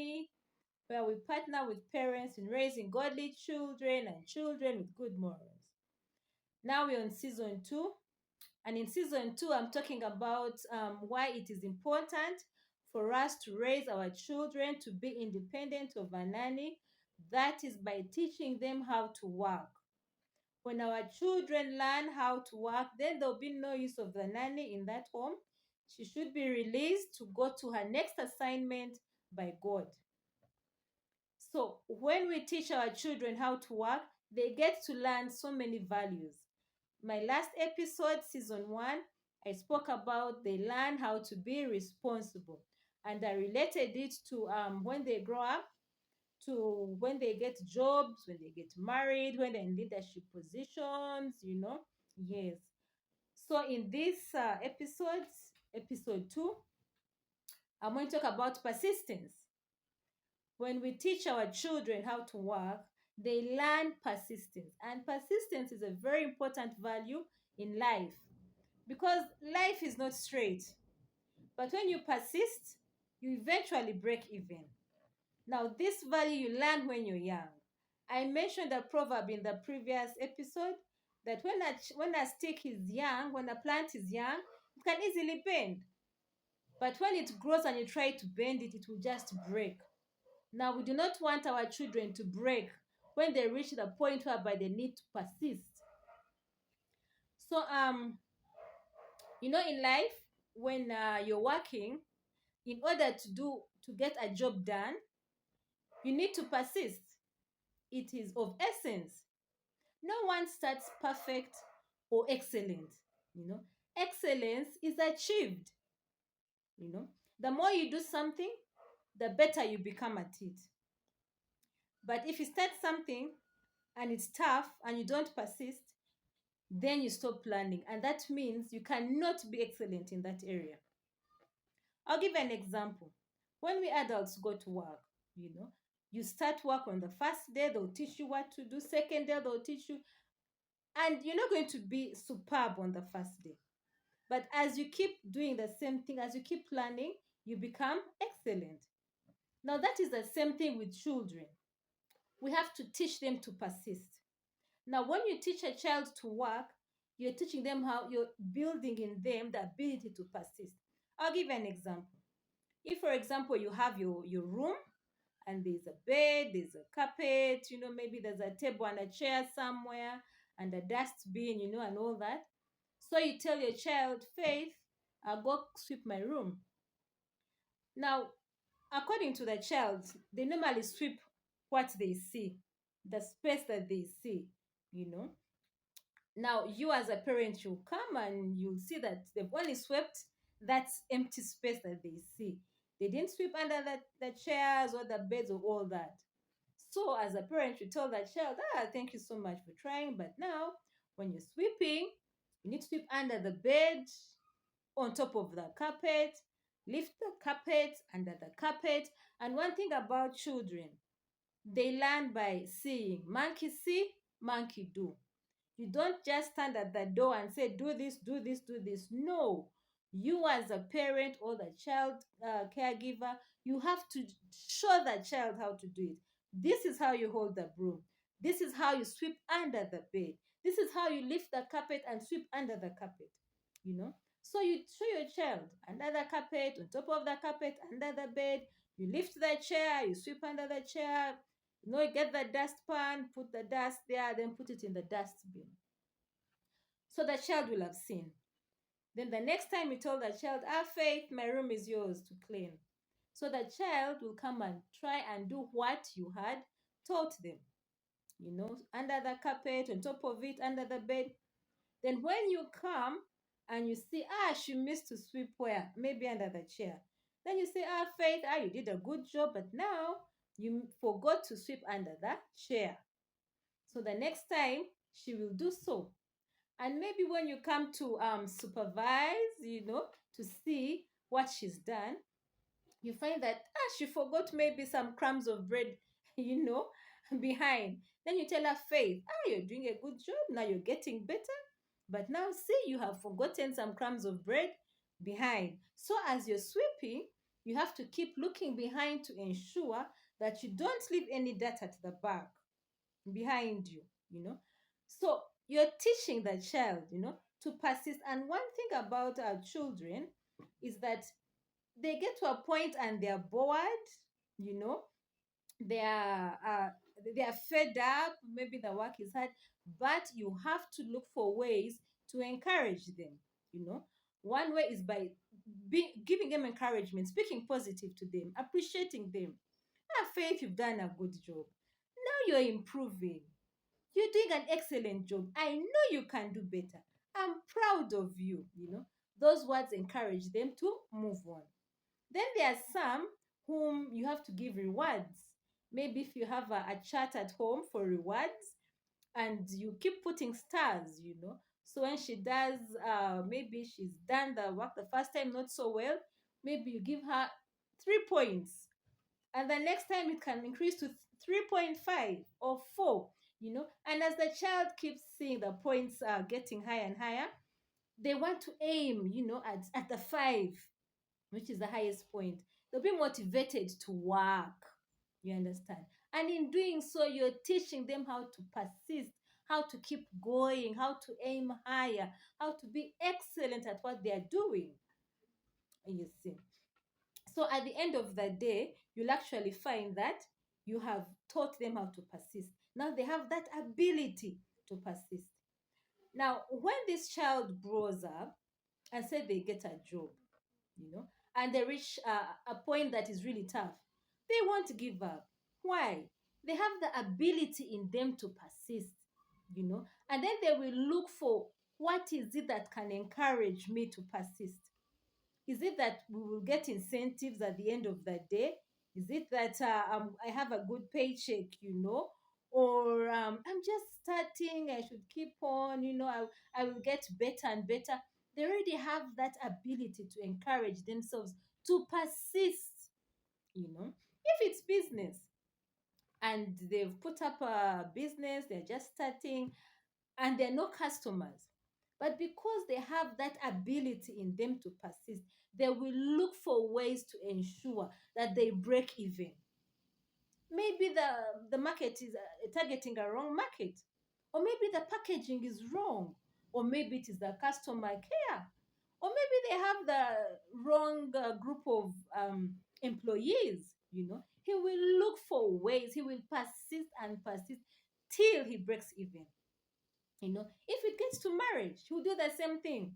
Vanani, where we partner with parents in raising godly children and children with good morals. Now we're on season 2. And in season 2, I'm talking about why it is important for us to raise our children to be independent of a nanny. That is by teaching them how to work. When our children learn how to work, then there'll be no use of the nanny in that home. She should be released to go to her next assignment by God. So when we teach our children how to work, they get to learn so many values. My last episode, season 1, I spoke about they learn how to be responsible. And I related it to when they grow up, to when they get jobs, when they get married, when they're in leadership positions. Yes. So in this episode 2, I'm going to talk about persistence. When we teach our children how to work, they learn persistence. And persistence is a very important value in life because life is not straight. But when you persist, you eventually break even. Now, this value you learn when you're young. I mentioned a proverb in the previous episode that when a stick is young, when a plant is young, it can easily bend. But when it grows and you try to bend it, it will just break. Now, we do not want our children to break when they reach the point whereby they need to persist. So, in life, when you're working, in order to get a job done, you need to persist. It is of essence. No one starts perfect or excellent. Excellence is achieved. The more you do something, the better you become at it. But if you start something and it's tough and you don't persist, then you stop planning. And that means you cannot be excellent in that area. I'll give an example. When we adults go to work, you start work on the first day, they'll teach you what to do. Second day, they'll teach you. And you're not going to be superb on the first day. But as you keep doing the same thing, as you keep planning, you become excellent. Now, that is the same thing with children. We have to teach them to persist. Now, when you teach a child to work, you're teaching them how you're building in them the ability to persist. I'll give you an example. If, for example, you have your room and there's a bed, there's a carpet, maybe there's a table and a chair somewhere and a dustbin, and all that. So you tell your child, Faith, I'll go sweep my room. Now, according to the child, they normally sweep what they see, the space that they see. Now, you as a parent, you'll come and you'll see that they've only swept that empty space that they see. They didn't sweep under the chairs or the beds or all that. So as a parent, you tell that child, thank you so much for trying, but now when you're sweeping, you need to sweep under the bed, on top of the carpet, lift the carpet, under the carpet. And one thing about children, they learn by seeing. Monkey see, monkey do. You don't just stand at the door and say, do this, do this, do this. No. You as a parent or the child caregiver, you have to show the child how to do it. This is how you hold the broom. This is how you sweep under the bed. This is how you lift the carpet and sweep under the carpet. So you show your child under the carpet, on top of the carpet, under the bed. You lift the chair, you sweep under the chair. You get the dustpan, put the dust there, then put it in the dustbin. So the child will have seen. Then the next time you tell the child, Faith, my room is yours to clean. So the child will come and try and do what you had taught them. Under the carpet, on top of it, under the bed. Then when you come and you see, she missed to sweep where? Maybe under the chair. Then you say, Faith, you did a good job, but now you forgot to sweep under the chair. So the next time, she will do so. And maybe when you come to supervise, to see what she's done, you find that, she forgot maybe some crumbs of bread, behind. Then you tell her, Faith, you're doing a good job. Now you're getting better. But now, see, you have forgotten some crumbs of bread behind. So as you're sweeping, You have to keep looking behind to ensure that you don't leave any dirt at the back behind you, you know. So you're teaching the child, to persist. And one thing about our children is that they get to a point and they're bored, you know, they are uh, they are fed up, maybe the work is hard, but you have to look for ways to encourage them, you know. One way is by giving them encouragement, speaking positive to them, appreciating them. Ah, Faith, you've done a good job. Now you're improving. You're doing an excellent job. I know you can do better. I'm proud of you, Those words encourage them to move on. Then there are some whom you have to give rewards. Maybe if you have a chart at home for rewards and you keep putting stars, So when she does, maybe she's done the work the first time not so well, maybe you give her 3 points. And the next time it can increase to 3.5 or 4, And as the child keeps seeing the points getting higher and higher, they want to aim, at the 5, which is the highest point. They'll be motivated to work. You understand? And in doing so, you're teaching them how to persist, how to keep going, how to aim higher, how to be excellent at what they are doing. You see. So at the end of the day, you'll actually find that you have taught them how to persist. Now they have that ability to persist. Now, when this child grows up and say they get a job, and they reach a point that is really tough, they won't give up. Why? They have the ability in them to persist, and then they will look for what is it that can encourage me to persist. Is it that we will get incentives at the end of the day? Is it that I have a good paycheck, Or I'm just starting, I should keep on, I will get better and better. They already have that ability to encourage themselves to persist, If it's business and they've put up a business, they're just starting, and there are no customers. But because they have that ability in them to persist, they will look for ways to ensure that they break even. Maybe the market is targeting a wrong market, or maybe the packaging is wrong, or maybe it is the customer care, or maybe they have the wrong group of employees. He will look for ways, he will persist and persist till he breaks even. If it gets to marriage, he'll do the same thing.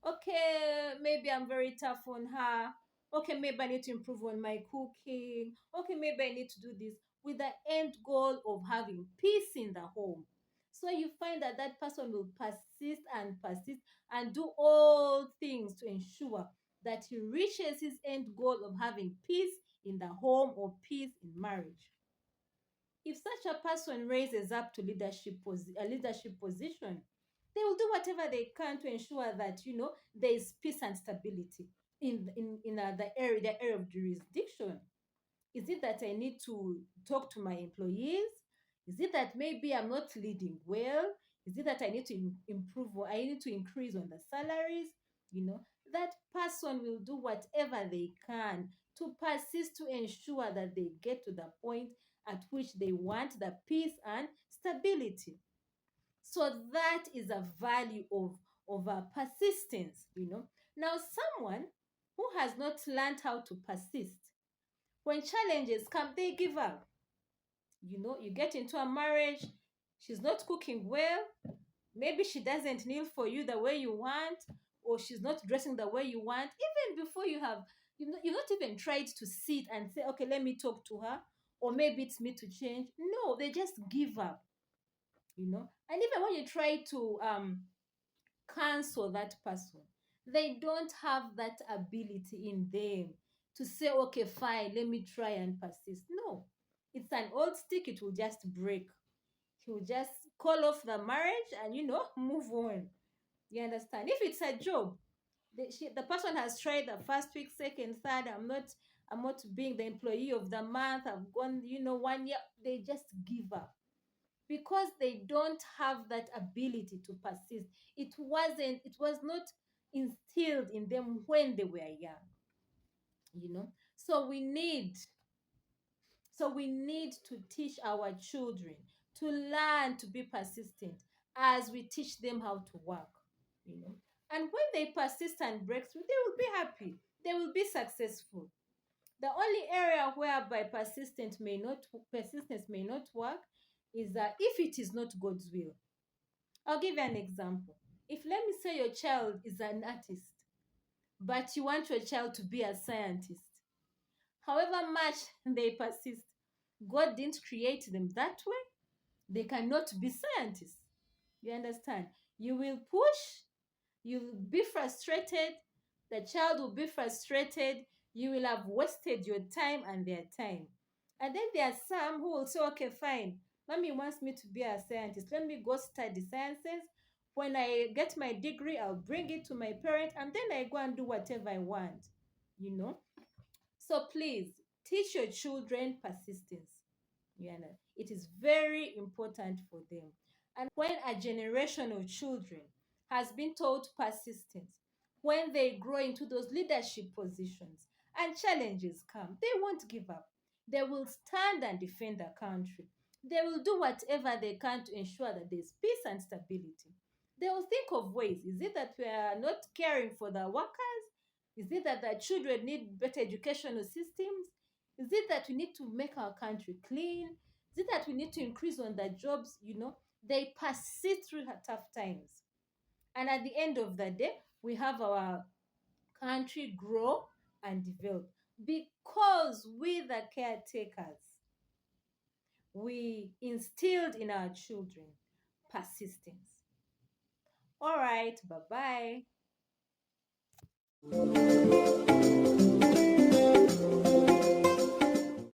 Okay, maybe I'm very tough on her. Okay, maybe I need to improve on my cooking. Okay, maybe I need to do this with the end goal of having peace in the home. So you find that that person will persist and do all things to ensure that he reaches his end goal of having peace in the home or peace in marriage. If such a person raises up to a leadership position, they will do whatever they can to ensure that there is peace and stability in the area of jurisdiction. Is it that I need to talk to my employees? Is it that maybe I'm not leading well? Is it that I need to improve or I need to increase on the salaries? That person will do whatever they can to persist to ensure that they get to the point at which they want the peace and stability. So that is a value of persistence. Now, someone who has not learned how to persist, when challenges come, they give up. You get into a marriage, she's not cooking well, maybe she doesn't kneel for you the way you want, or she's not dressing the way you want. Even before you've not even tried to sit and say, okay, let me talk to her, or maybe it's me to change. No, they just give up. And even when you try to cancel that person, they don't have that ability in them to say, okay, fine, let me try and persist. No, it's an old stick, it will just break. He will just call off the marriage and move on. You understand? If it's a job, the person has tried the first week, second, third. I'm not being the employee of the month. I've gone 1 year. They just give up because they don't have that ability to persist. It was not instilled in them when they were young. you know. So we need so we need to teach our children to learn to be persistent as we teach them how to work, you know. And when they persist and break through, they will be happy. They will be successful. The only area whereby persistence may not work is that if it is not God's will. I'll give you an example. If, let me say, your child is an artist, but you want your child to be a scientist, however much they persist, God didn't create them that way. They cannot be scientists. You understand? You will push, you will be frustrated, the child will be frustrated, you will have wasted your time and their time. And then there are some who will say, okay, fine, mommy wants me to be a scientist. Let me go study sciences. When I get my degree, I'll bring it to my parent, and then I go and do whatever I want, you know? So please teach your children persistence. You know, it is very important for them. And when a generation of children has been taught persistence, when they grow into those leadership positions and challenges come, they won't give up. They will stand and defend the country. They will do whatever they can to ensure that there's peace and stability. They will think of ways. Is it that we are not caring for the workers? Is it that the children need better educational systems? Is it that we need to make our country clean? Is it that we need to increase on the jobs? You know, they persist through tough times. And at the end of the day, we have our country grow and develop because we, the caretakers, we instilled in our children persistence. All right, bye bye.